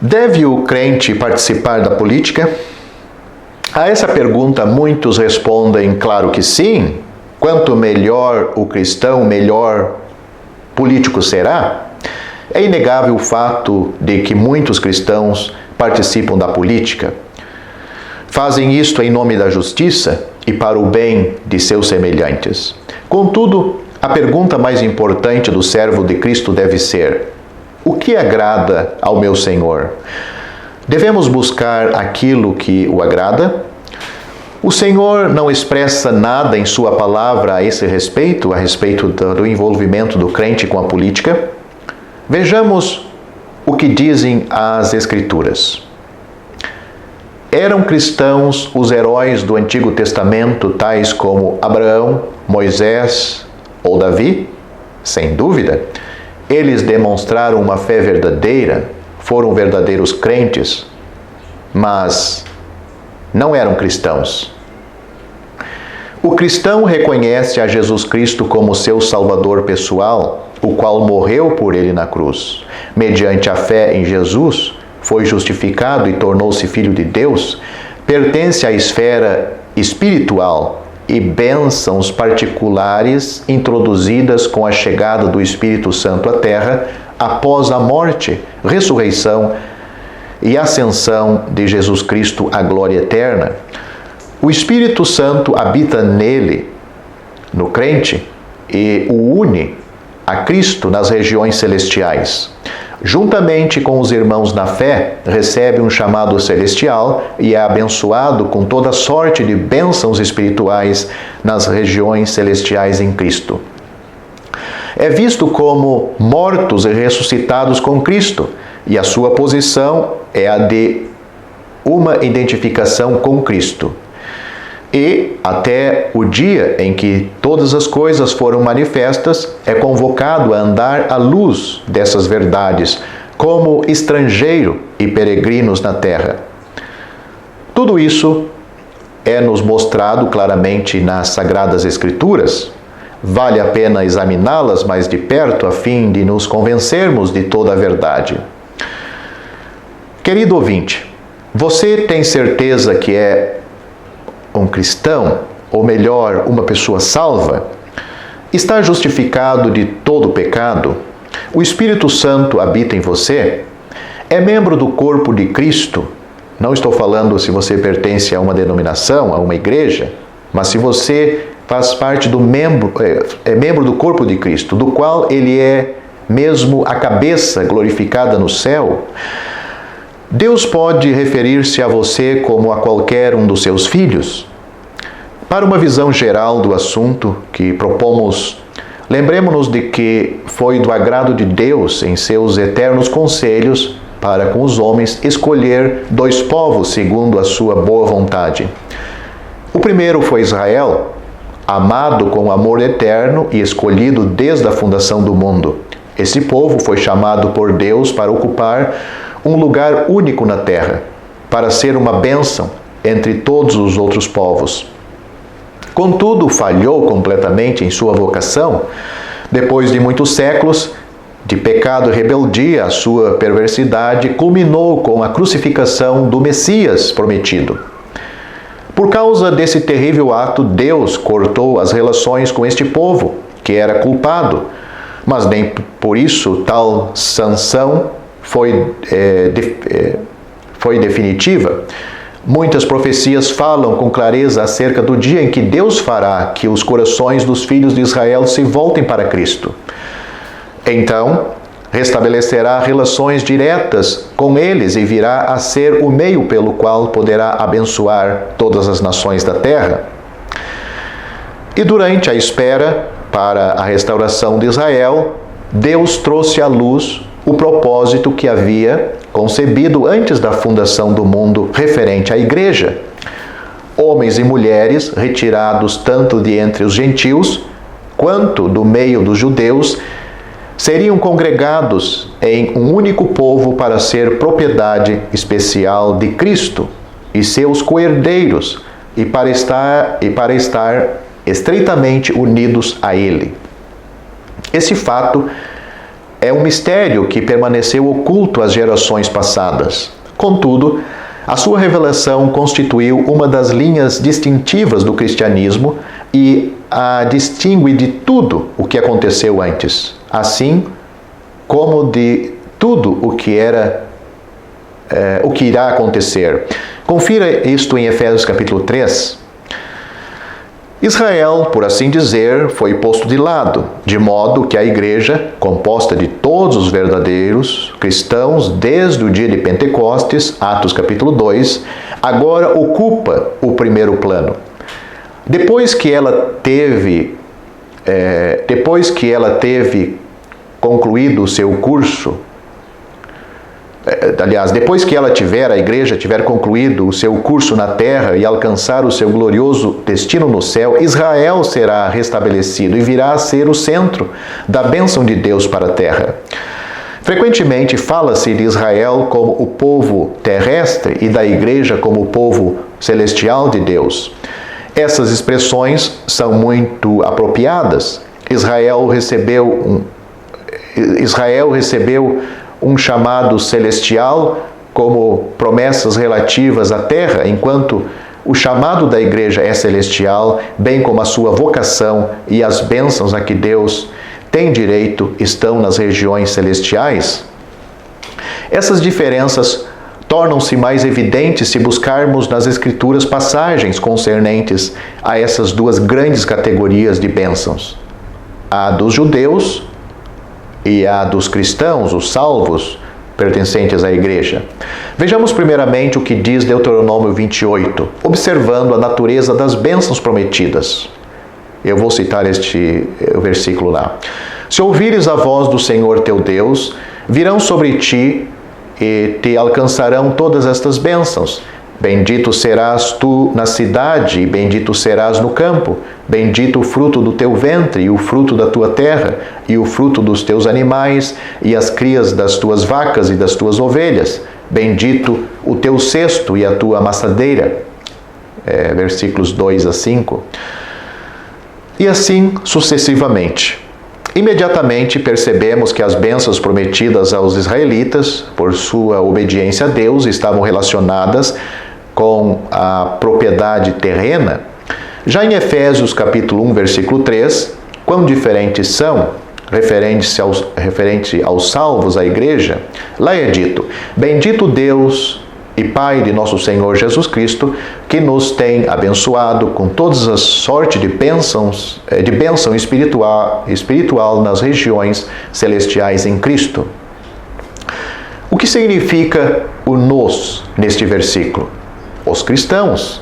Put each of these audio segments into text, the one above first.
Deve o crente participar da política? A essa pergunta, muitos respondem, claro que sim. Quanto melhor o cristão, melhor político será. É inegável o fato de que muitos cristãos participam da política. Fazem isto em nome da justiça e para o bem de seus semelhantes. Contudo, a pergunta mais importante do servo de Cristo deve ser: o que agrada ao meu Senhor? Devemos buscar aquilo que o agrada? O Senhor não expressa nada em sua palavra a esse respeito, a respeito do envolvimento do crente com a política? Vejamos o que dizem as Escrituras. Eram cristãos os heróis do Antigo Testamento, tais como Abraão, Moisés ou Davi? Sem dúvida. Eles demonstraram uma fé verdadeira, foram verdadeiros crentes, mas não eram cristãos. O cristão reconhece a Jesus Cristo como seu Salvador pessoal, o qual morreu por ele na cruz. Mediante a fé em Jesus, foi justificado e tornou-se filho de Deus, pertence à esfera espiritual e bênçãos particulares introduzidas com a chegada do Espírito Santo à terra após a morte, ressurreição e ascensão de Jesus Cristo à glória eterna. O Espírito Santo habita nele, no crente, e o une a Cristo nas regiões celestiais. Juntamente com os irmãos na fé, recebe um chamado celestial e é abençoado com toda sorte de bênçãos espirituais nas regiões celestiais em Cristo. É visto como mortos e ressuscitados com Cristo, e a sua posição é a de uma identificação com Cristo. E, até o dia em que todas as coisas foram manifestas, é convocado a andar à luz dessas verdades, como estrangeiro e peregrinos na terra. Tudo isso é nos mostrado claramente nas Sagradas Escrituras. Vale a pena examiná-las mais de perto, a fim de nos convencermos de toda a verdade. Querido ouvinte, você tem certeza que é um cristão, ou melhor, uma pessoa salva? Está justificado de todo pecado? O Espírito Santo habita em você? É membro do corpo de Cristo? Não estou falando se você pertence a uma denominação, a uma igreja, mas se você faz parte é membro do corpo de Cristo, do qual ele é mesmo a cabeça glorificada no céu. Deus pode referir-se a você como a qualquer um dos seus filhos? Para uma visão geral do assunto que propomos, lembremos-nos de que foi do agrado de Deus, em seus eternos conselhos, para com os homens, escolher dois povos segundo a sua boa vontade. O primeiro foi Israel, amado com amor eterno e escolhido desde a fundação do mundo. Esse povo foi chamado por Deus para ocupar um lugar único na terra, para ser uma bênção entre todos os outros povos. Contudo, falhou completamente em sua vocação. Depois de muitos séculos de pecado e rebeldia, a sua perversidade culminou com a crucificação do Messias prometido. Por causa desse terrível ato, Deus cortou as relações com este povo, que era culpado, mas nem por isso tal sanção foi definitiva. Muitas profecias falam com clareza acerca do dia em que Deus fará que os corações dos filhos de Israel se voltem para Cristo. Então, restabelecerá relações diretas com eles e virá a ser o meio pelo qual poderá abençoar todas as nações da terra. E durante a espera para a restauração de Israel, Deus trouxe à luz o propósito que havia concebido antes da fundação do mundo referente à igreja. Homens e mulheres, retirados tanto de entre os gentios, quanto do meio dos judeus, seriam congregados em um único povo para ser propriedade especial de Cristo e seus coerdeiros, e para estar estreitamente unidos a Ele. Esse fato é um mistério que permaneceu oculto às gerações passadas. Contudo, a sua revelação constituiu uma das linhas distintivas do cristianismo e a distingue de tudo o que aconteceu antes, assim como de tudo o que irá acontecer. Confira isto em Efésios capítulo 3. Israel, por assim dizer, foi posto de lado, de modo que a igreja, composta de todos os verdadeiros cristãos desde o dia de Pentecostes, Atos capítulo 2, agora ocupa o primeiro plano. Depois que ela teve concluído o seu curso, depois que a igreja tiver concluído o seu curso na terra e alcançar o seu glorioso destino no céu, Israel será restabelecido e virá a ser o centro da bênção de Deus para a terra. Frequentemente fala-se de Israel como o povo terrestre e da igreja como o povo celestial de Deus. Essas expressões são muito apropriadas. Israel recebeu um chamado celestial como promessas relativas à terra, enquanto o chamado da igreja é celestial, bem como a sua vocação e as bênçãos a que Deus tem direito estão nas regiões celestiais. Essas diferenças tornam-se mais evidentes se buscarmos nas Escrituras passagens concernentes a essas duas grandes categorias de bênçãos: a dos judeus e a dos cristãos, os salvos, pertencentes à igreja. Vejamos primeiramente o que diz Deuteronômio 28, observando a natureza das bênçãos prometidas. Eu vou citar este versículo lá. Se ouvires a voz do Senhor teu Deus, virão sobre ti e te alcançarão todas estas bênçãos. Bendito serás tu na cidade, e bendito serás no campo. Bendito o fruto do teu ventre, e o fruto da tua terra, e o fruto dos teus animais, e as crias das tuas vacas e das tuas ovelhas. Bendito o teu cesto e a tua amassadeira. Versículos 2 a 5. E assim sucessivamente. Imediatamente percebemos que as bênçãos prometidas aos israelitas, por sua obediência a Deus, estavam relacionadas com a propriedade terrena. Já em Efésios capítulo 1, versículo 3, quão diferentes são, referente aos salvos, à igreja, lá é dito: Bendito Deus e Pai de nosso Senhor Jesus Cristo, que nos tem abençoado com todas as sortes de bênção espiritual nas regiões celestiais em Cristo. O que significa o nos neste versículo? Os cristãos.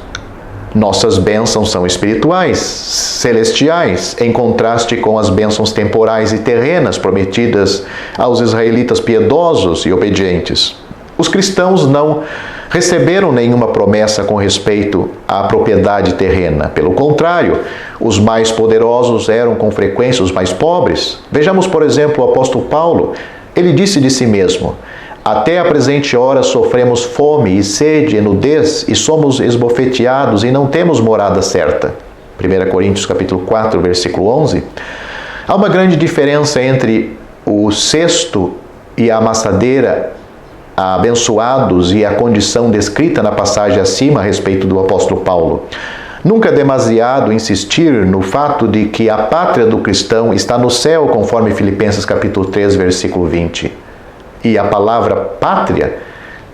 Nossas bênçãos são espirituais, celestiais, em contraste com as bênçãos temporais e terrenas prometidas aos israelitas piedosos e obedientes. Os cristãos não receberam nenhuma promessa com respeito à propriedade terrena. Pelo contrário, os mais poderosos eram com frequência os mais pobres. Vejamos, por exemplo, o apóstolo Paulo. Ele disse de si mesmo: Até a presente hora sofremos fome e sede e nudez, e somos esbofeteados e não temos morada certa. 1 Coríntios capítulo 4, versículo 11. Há uma grande diferença entre o cesto e a amassadeira abençoados e a condição descrita na passagem acima a respeito do apóstolo Paulo. Nunca é demasiado insistir no fato de que a pátria do cristão está no céu, conforme Filipenses capítulo 3, versículo 20. E a palavra pátria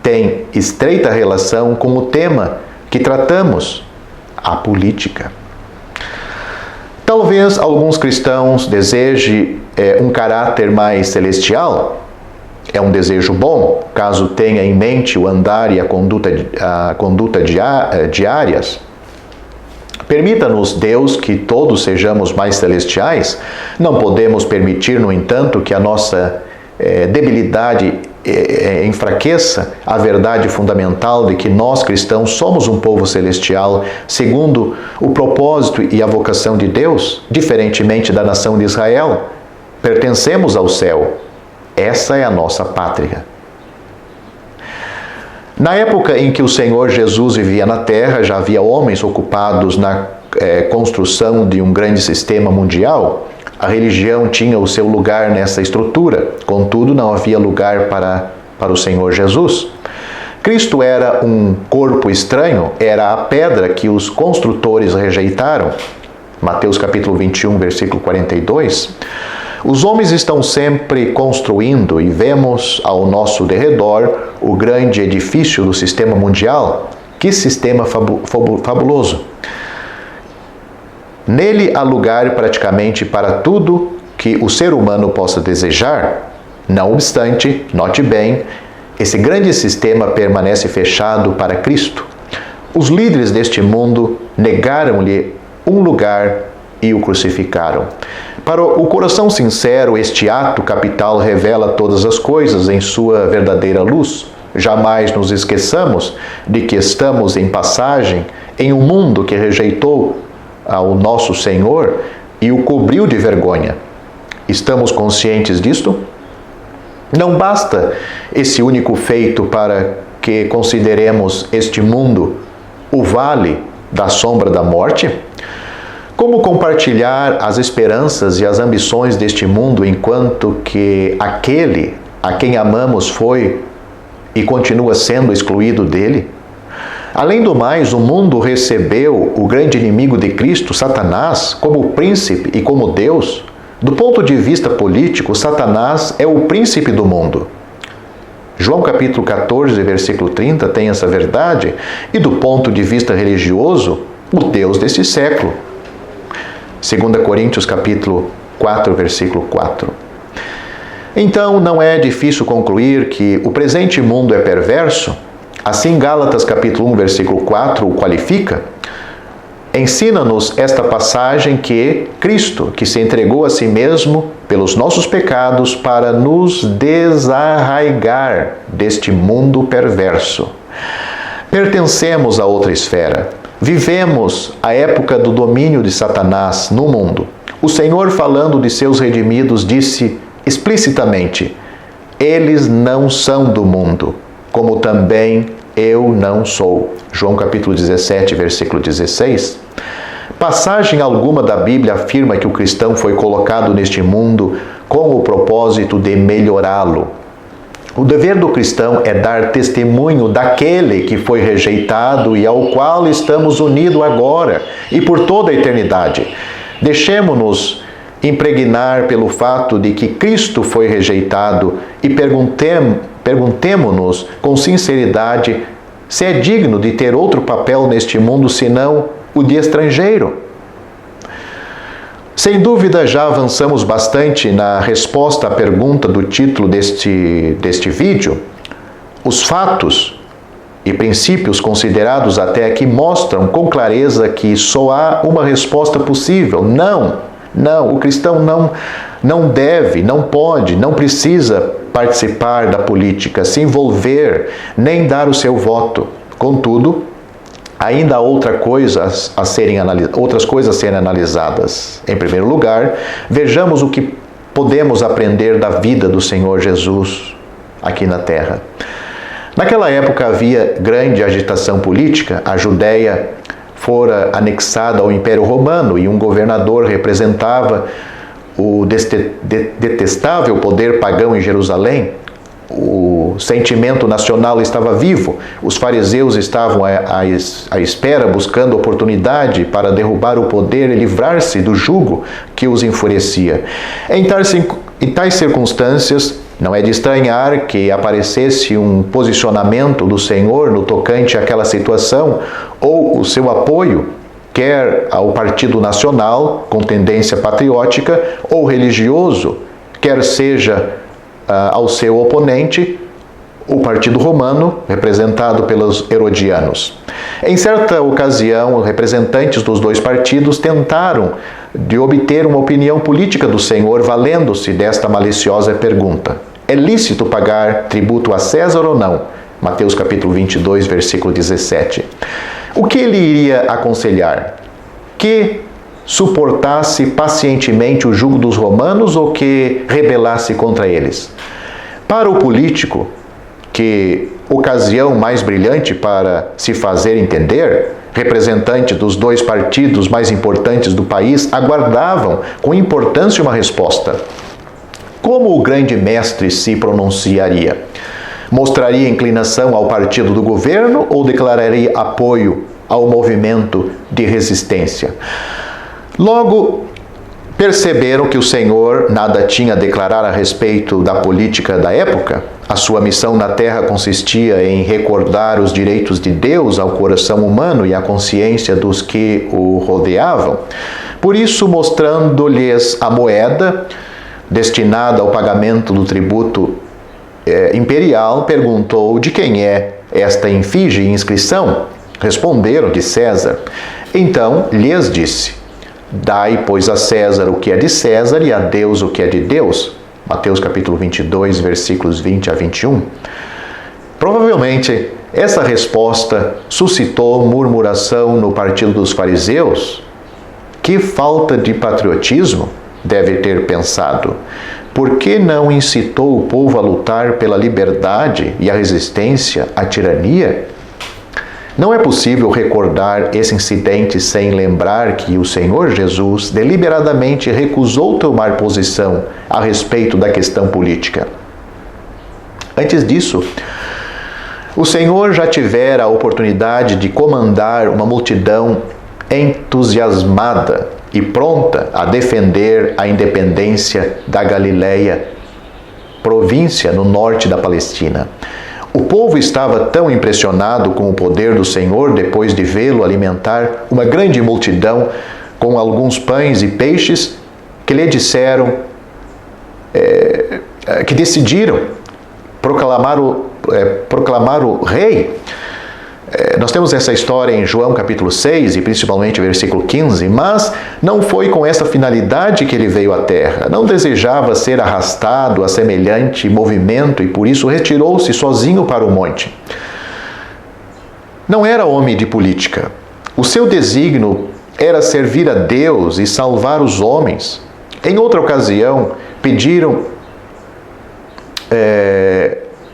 tem estreita relação com o tema que tratamos, a política. Talvez alguns cristãos desejem um caráter mais celestial. É um desejo bom, caso tenha em mente o andar e a conduta diárias. Permita-nos, Deus, que todos sejamos mais celestiais. Não podemos permitir, no entanto, que a nossa debilidade enfraqueça a verdade fundamental de que nós, cristãos, somos um povo celestial, segundo o propósito e a vocação de Deus, diferentemente da nação de Israel. Pertencemos ao céu. Essa é a nossa pátria. Na época em que o Senhor Jesus vivia na terra, já havia homens ocupados na construção de um grande sistema mundial. a religião tinha o seu lugar nessa estrutura, contudo não havia lugar para o Senhor Jesus. Cristo era um corpo estranho, era a pedra que os construtores rejeitaram. Mateus capítulo 21, versículo 42. Os homens estão sempre construindo e vemos ao nosso derredor o grande edifício do sistema mundial. Que sistema fabuloso! Nele há lugar praticamente para tudo que o ser humano possa desejar. Não obstante, note bem, esse grande sistema permanece fechado para Cristo. Os líderes deste mundo negaram-lhe um lugar e o crucificaram. Para o coração sincero, este ato capital revela todas as coisas em sua verdadeira luz. Jamais nos esqueçamos de que estamos em passagem em um mundo que rejeitou ao nosso Senhor e o cobriu de vergonha. Estamos conscientes disto? Não basta esse único feito para que consideremos este mundo o vale da sombra da morte? Como compartilhar as esperanças e as ambições deste mundo enquanto que aquele a quem amamos foi e continua sendo excluído dele? Além do mais, o mundo recebeu o grande inimigo de Cristo, Satanás, como príncipe e como Deus. Do ponto de vista político, Satanás é o príncipe do mundo. João capítulo 14, versículo 30 tem essa verdade. E do ponto de vista religioso, o Deus desse século. 2 Coríntios capítulo 4, versículo 4. Então, não é difícil concluir que o presente mundo é perverso. Assim, Gálatas capítulo 1, versículo 4 o qualifica. Ensina-nos esta passagem que Cristo, que se entregou a si mesmo pelos nossos pecados para nos desarraigar deste mundo perverso. Pertencemos a outra esfera. Vivemos a época do domínio de Satanás no mundo. O Senhor, falando de seus redimidos, disse explicitamente: eles não são do mundo, como também eu não sou. João capítulo 17, versículo 16. Passagem alguma da Bíblia afirma que o cristão foi colocado neste mundo com o propósito de melhorá-lo. O dever do cristão é dar testemunho daquele que foi rejeitado e ao qual estamos unidos agora e por toda a eternidade. Deixemo-nos impregnar pelo fato de que Cristo foi rejeitado e perguntemo-nos com sinceridade se é digno de ter outro papel neste mundo senão o de estrangeiro. Sem dúvida, já avançamos bastante na resposta à pergunta do título deste vídeo. Os fatos e princípios considerados até aqui mostram com clareza que só há uma resposta possível. Não, o cristão não deve, não pode, não precisa participar da política, se envolver, nem dar o seu voto. Contudo, ainda há outras coisas a serem analisadas. Em primeiro lugar, vejamos o que podemos aprender da vida do Senhor Jesus aqui na terra. Naquela época havia grande agitação política. A Judéia fora anexada ao Império Romano e um governador representava o detestável poder pagão em Jerusalém. O sentimento nacional estava vivo. Os fariseus estavam à espera, buscando oportunidade para derrubar o poder e livrar-se do jugo que os enfurecia. Em tais circunstâncias, não é de estranhar que aparecesse um posicionamento do Senhor no tocante àquela situação, ou o seu apoio, quer ao Partido Nacional, com tendência patriótica, ou religioso, quer seja ao seu oponente, o Partido Romano, representado pelos herodianos. Em certa ocasião, representantes dos dois partidos tentaram de obter uma opinião política do Senhor, valendo-se desta maliciosa pergunta: é lícito pagar tributo a César ou não? Mateus capítulo 22, versículo 17. O que ele iria aconselhar? Que suportasse pacientemente o jugo dos romanos ou que rebelasse contra eles? Para o político, que ocasião mais brilhante para se fazer entender, representantes dos dois partidos mais importantes do país, aguardavam com importância uma resposta. Como o grande mestre se pronunciaria? Mostraria inclinação ao partido do governo ou declararia apoio ao movimento de resistência? Logo, perceberam que o Senhor nada tinha a declarar a respeito da política da época. A sua missão na terra consistia em recordar os direitos de Deus ao coração humano e à consciência dos que o rodeavam. Por isso, mostrando-lhes a moeda destinada ao pagamento do tributo imperial, perguntou: de quem é esta efígie e inscrição? Responderam: de César. Então lhes disse: dai, pois, a César o que é de César e a Deus o que é de Deus. Mateus capítulo 22, versículos 20 a 21. Provavelmente, essa resposta suscitou murmuração no partido dos fariseus. Que falta de patriotismo, deve ter pensado. Por que não incitou o povo a lutar pela liberdade e a resistência à tirania? Não é possível recordar esse incidente sem lembrar que o Senhor Jesus deliberadamente recusou tomar posição a respeito da questão política. Antes disso, o Senhor já tivera a oportunidade de comandar uma multidão entusiasmada e pronta a defender a independência da Galileia, província no norte da Palestina. O povo estava tão impressionado com o poder do Senhor depois de vê-lo alimentar uma grande multidão com alguns pães e peixes que lhe disseram, que decidiram proclamar o rei. Nós temos essa história em João capítulo 6 e principalmente versículo 15, mas não foi com essa finalidade que ele veio à terra. Não desejava ser arrastado a semelhante movimento e por isso retirou-se sozinho para o monte. Não era homem de política. O seu desígnio era servir a Deus e salvar os homens. Em outra ocasião,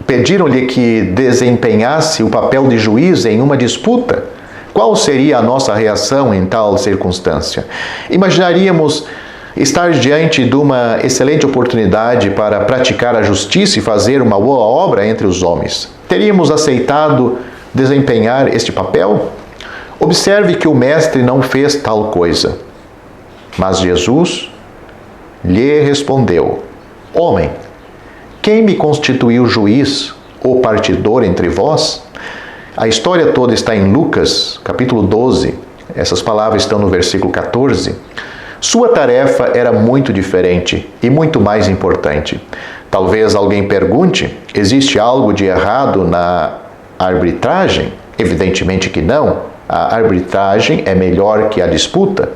pediram-lhe que desempenhasse o papel de juiz em uma disputa. Qual seria a nossa reação em tal circunstância? Imaginaríamos estar diante de uma excelente oportunidade para praticar a justiça e fazer uma boa obra entre os homens. Teríamos aceitado desempenhar este papel? Observe que o mestre não fez tal coisa. Mas Jesus lhe respondeu: homem, quem me constituiu juiz ou partidor entre vós? A história toda está em Lucas, capítulo 12. Essas palavras estão no versículo 14. Sua tarefa era muito diferente e muito mais importante. Talvez alguém pergunte: existe algo de errado na arbitragem? Evidentemente que não. A arbitragem é melhor que a disputa.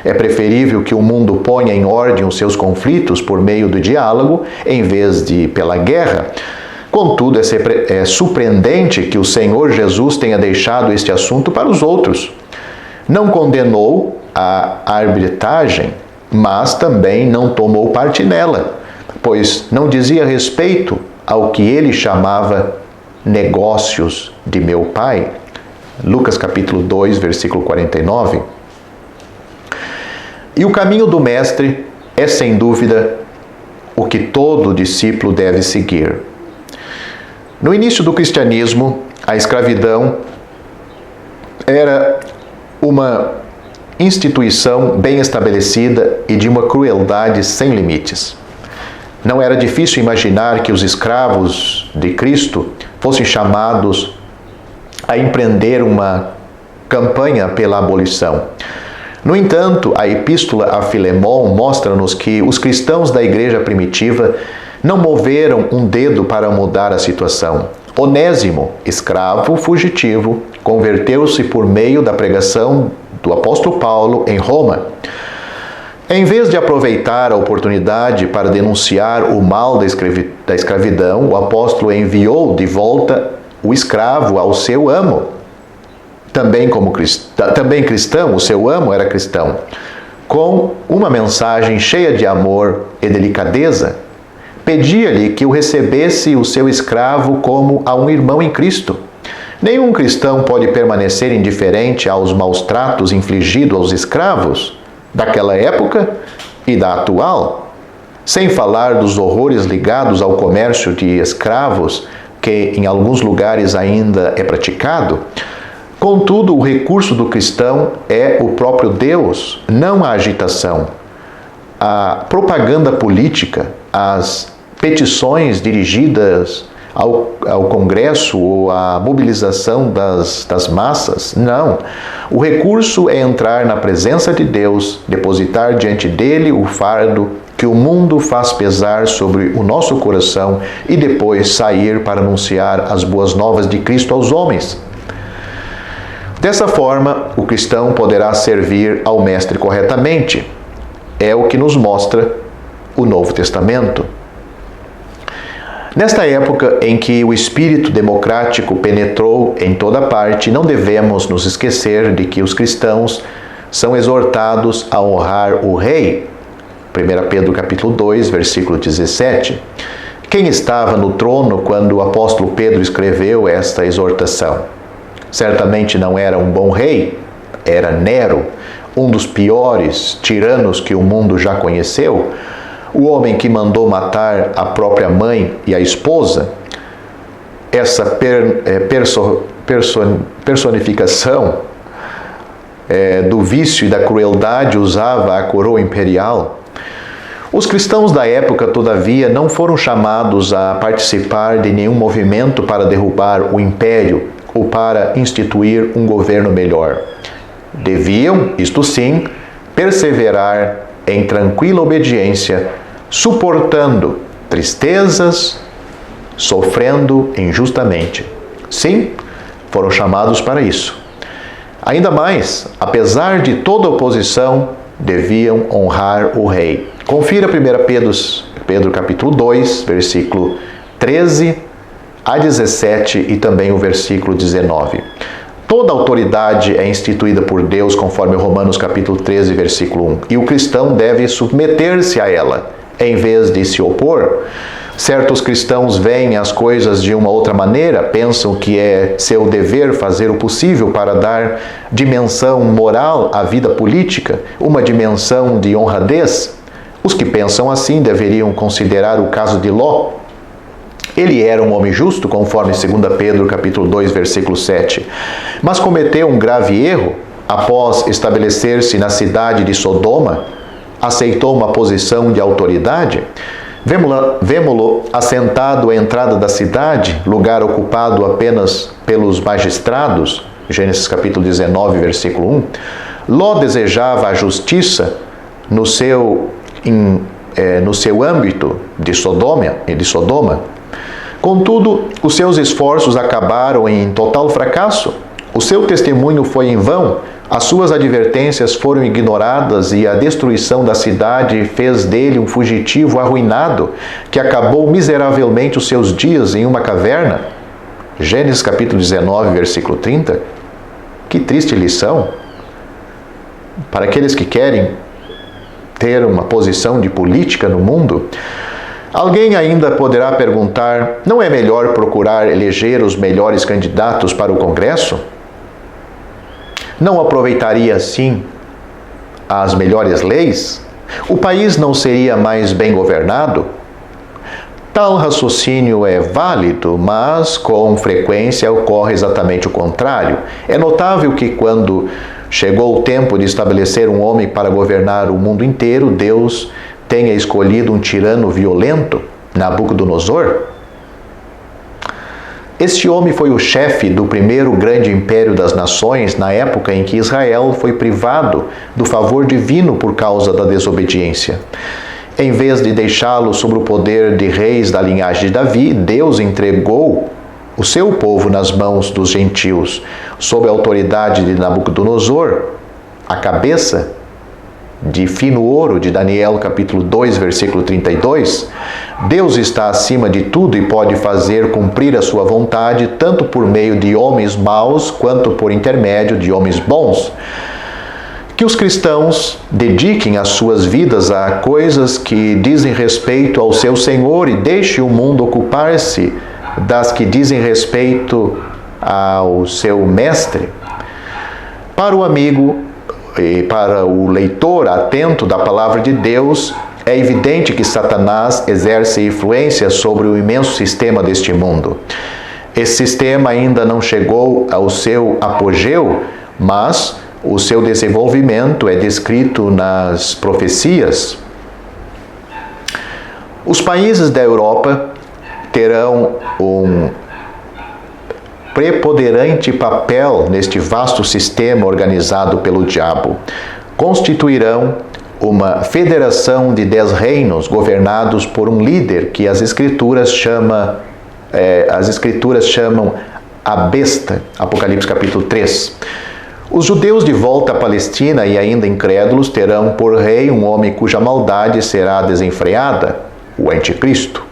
É preferível que o mundo ponha em ordem os seus conflitos por meio do diálogo, em vez de pela guerra. Contudo, é surpreendente que o Senhor Jesus tenha deixado este assunto para os outros. Não condenou a arbitragem, mas também não tomou parte nela, pois não dizia respeito ao que ele chamava negócios de meu Pai. Lucas capítulo 2, versículo 49. E o caminho do Mestre é, sem dúvida, o que todo discípulo deve seguir. No início do cristianismo, a escravidão era uma instituição bem estabelecida e de uma crueldade sem limites. Não era difícil imaginar que os escravos de Cristo fossem chamados a empreender uma campanha pela abolição. No entanto, a epístola a Filemon mostra-nos que os cristãos da igreja primitiva não moveram um dedo para mudar a situação. Onésimo, escravo fugitivo, converteu-se por meio da pregação do apóstolo Paulo em Roma. Em vez de aproveitar a oportunidade para denunciar o mal da escravidão, o apóstolo enviou de volta o escravo ao seu amo. Também cristão, o seu amo era cristão, com uma mensagem cheia de amor e delicadeza. Pedia-lhe que o recebesse o seu escravo como a um irmão em Cristo. Nenhum cristão pode permanecer indiferente aos maus tratos infligidos aos escravos daquela época e da atual, sem falar dos horrores ligados ao comércio de escravos, que em alguns lugares ainda é praticado. Contudo, o recurso do cristão é o próprio Deus, não a agitação, a propaganda política, as petições dirigidas ao Congresso ou à mobilização das massas. Não. O recurso é entrar na presença de Deus, depositar diante dele o fardo que o mundo faz pesar sobre o nosso coração e depois sair para anunciar as boas novas de Cristo aos homens. Dessa forma, o cristão poderá servir ao Mestre corretamente. É o que nos mostra o Novo Testamento. Nesta época em que o espírito democrático penetrou em toda parte, não devemos nos esquecer de que os cristãos são exortados a honrar o rei. 1 Pedro capítulo 2, versículo 17. Quem estava no trono quando o apóstolo Pedro escreveu esta exortação? Certamente não era um bom rei, era Nero, um dos piores tiranos que o mundo já conheceu, o homem que mandou matar a própria mãe e a esposa. Essa personificação do vício e da crueldade usava a coroa imperial. Os cristãos da época, todavia, não foram chamados a participar de nenhum movimento para derrubar o império ou para instituir um governo melhor. Deviam, isto sim, perseverar em tranquila obediência, suportando tristezas, sofrendo injustamente. Sim, foram chamados para isso. Ainda mais, apesar de toda oposição, deviam honrar o rei. Confira 1 Pedro capítulo 2, versículo 13 a 17 e também o versículo 19. Toda autoridade é instituída por Deus, conforme Romanos capítulo 13, versículo 1, e o cristão deve submeter-se a ela, em vez de se opor. Certos cristãos veem as coisas de uma outra maneira, pensam que é seu dever fazer o possível para dar dimensão moral à vida política, uma dimensão de honradez. Os que pensam assim deveriam considerar o caso de Ló. Ele era um homem justo, conforme 2 Pedro capítulo 2, versículo 7, mas cometeu um grave erro. Após estabelecer-se na cidade de Sodoma, aceitou uma posição de autoridade. Vemo-lo assentado à entrada da cidade, lugar ocupado apenas pelos magistrados, Gênesis capítulo 19, versículo 1. Ló desejava a justiça no seu âmbito de Sodoma. Contudo, os seus esforços acabaram em total fracasso. O seu testemunho foi em vão, as suas advertências foram ignoradas e a destruição da cidade fez dele um fugitivo arruinado, que acabou miseravelmente os seus dias em uma caverna. Gênesis capítulo 19, versículo 30. Que triste lição para aqueles que querem ter uma posição de política no mundo. Alguém ainda poderá perguntar: não é melhor procurar eleger os melhores candidatos para o Congresso? Não aproveitaria, assim, as melhores leis? O país não seria mais bem governado? Tal raciocínio é válido, mas com frequência ocorre exatamente o contrário. É notável que quando chegou o tempo de estabelecer um homem para governar o mundo inteiro, Deus tenha escolhido um tirano violento, Nabucodonosor. Este homem foi o chefe do primeiro grande império das nações na época em que Israel foi privado do favor divino por causa da desobediência. Em vez de deixá-lo sob o poder de reis da linhagem de Davi, Deus entregou o seu povo nas mãos dos gentios, sob a autoridade de Nabucodonosor, a cabeça de fino ouro de Daniel capítulo 2, versículo 32. Deus está acima de tudo e pode fazer cumprir a sua vontade, tanto por meio de homens maus, quanto por intermédio de homens bons. Que os cristãos dediquem as suas vidas a coisas que dizem respeito ao seu Senhor e deixe o mundo ocupar-se das que dizem respeito ao seu mestre. Para o amigo e para o leitor atento da palavra de Deus, é evidente que Satanás exerce influência sobre o imenso sistema deste mundo. Esse sistema ainda não chegou ao seu apogeu, mas o seu desenvolvimento é descrito nas profecias. Os países da Europa terão um preponderante papel neste vasto sistema organizado pelo diabo. Constituirão uma federação de 10 reinos governados por um líder que as escrituras chamam a besta, Apocalipse capítulo 3. Os judeus de volta à Palestina e ainda incrédulos terão por rei um homem cuja maldade será desenfreada, o anticristo.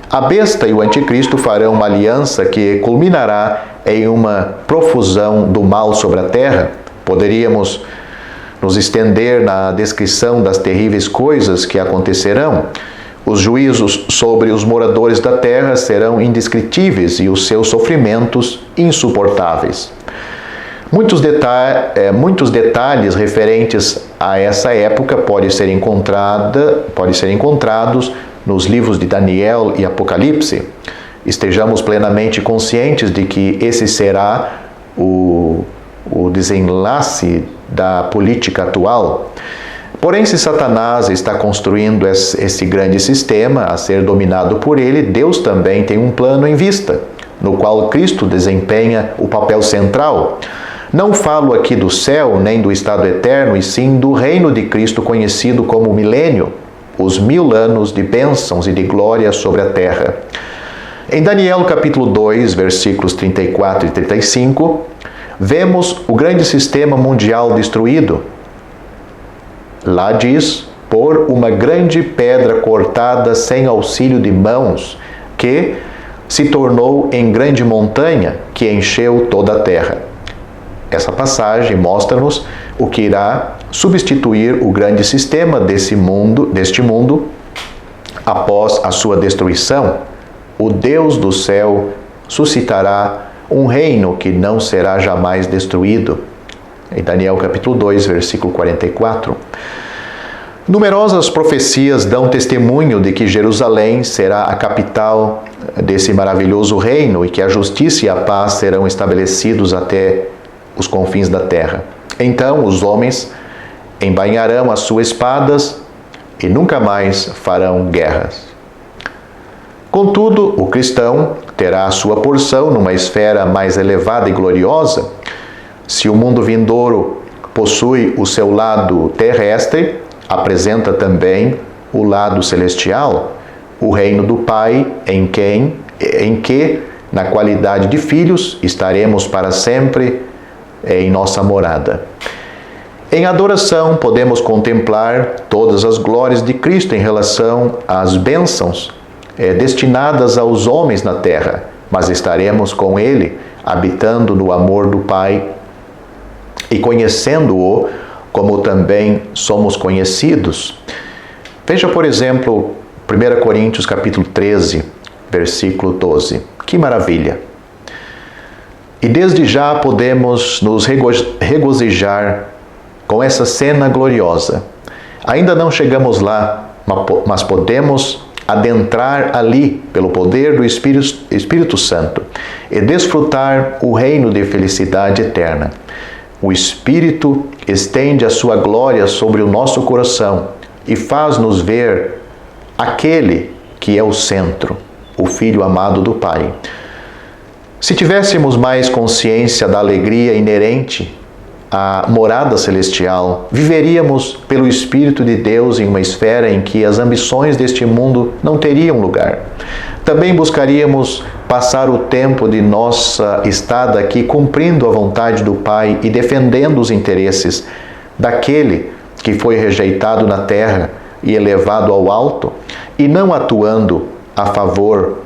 A besta e o anticristo farão uma aliança que culminará em uma profusão do mal sobre a terra. Poderíamos nos estender na descrição das terríveis coisas que acontecerão. Os juízos sobre os moradores da terra serão indescritíveis e os seus sofrimentos insuportáveis. Muitos detalhes referentes a essa época podem ser encontrados nos livros de Daniel e Apocalipse. Estejamos plenamente conscientes de que esse será o desenlace da política atual. Porém, se Satanás está construindo esse grande sistema a ser dominado por ele, Deus também tem um plano em vista, no qual Cristo desempenha o papel central. Não falo aqui do céu, nem do estado eterno, e sim do reino de Cristo conhecido como milênio, os 1000 anos de bênçãos e de glória sobre a terra. Em Daniel capítulo 2, versículos 34 e 35, vemos o grande sistema mundial destruído. Lá diz, por uma grande pedra cortada sem auxílio de mãos, que se tornou em grande montanha, que encheu toda a terra. Essa passagem mostra-nos o que irá substituir o grande sistema deste mundo após a sua destruição. O Deus do céu suscitará um reino que não será jamais destruído. Em Daniel capítulo 2, versículo 44. Numerosas profecias dão testemunho de que Jerusalém será a capital desse maravilhoso reino e que a justiça e a paz serão estabelecidos até os confins da terra. Então os homens embainharão as suas espadas e nunca mais farão guerras. Contudo, o cristão terá a sua porção numa esfera mais elevada e gloriosa. Se o mundo vindouro possui o seu lado terrestre, apresenta também o lado celestial, o reino do Pai, em que, na qualidade de filhos, estaremos para sempre em nossa morada. Em adoração, podemos contemplar todas as glórias de Cristo em relação às bênçãos destinadas aos homens na terra, mas estaremos com Ele, habitando no amor do Pai e conhecendo-o como também somos conhecidos. Veja, por exemplo, 1 Coríntios capítulo 13, versículo 12. Que maravilha! E desde já podemos nos regozijar com essa cena gloriosa. Ainda não chegamos lá, mas podemos adentrar ali pelo poder do Espírito Santo e desfrutar o reino de felicidade eterna. O Espírito estende a sua glória sobre o nosso coração e faz-nos ver aquele que é o centro, o Filho amado do Pai. Se tivéssemos mais consciência da alegria inerente à morada celestial, viveríamos pelo Espírito de Deus em uma esfera em que as ambições deste mundo não teriam lugar. Também buscaríamos passar o tempo de nossa estada aqui cumprindo a vontade do Pai e defendendo os interesses daquele que foi rejeitado na terra e elevado ao alto, e não atuando a favor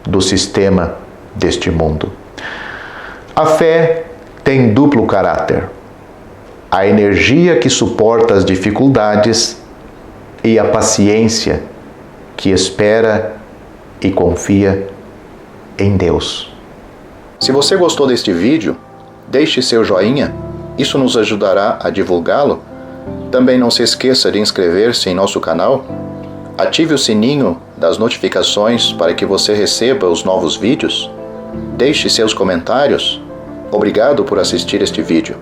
do sistema deste mundo. A fé tem duplo caráter: a energia que suporta as dificuldades e a paciência que espera e confia em Deus. Se você gostou deste vídeo, deixe seu joinha, isso nos ajudará a divulgá-lo. Também não se esqueça de inscrever-se em nosso canal. Ative o sininho das notificações para que você receba os novos vídeos. Deixe seus comentários. Obrigado por assistir este vídeo.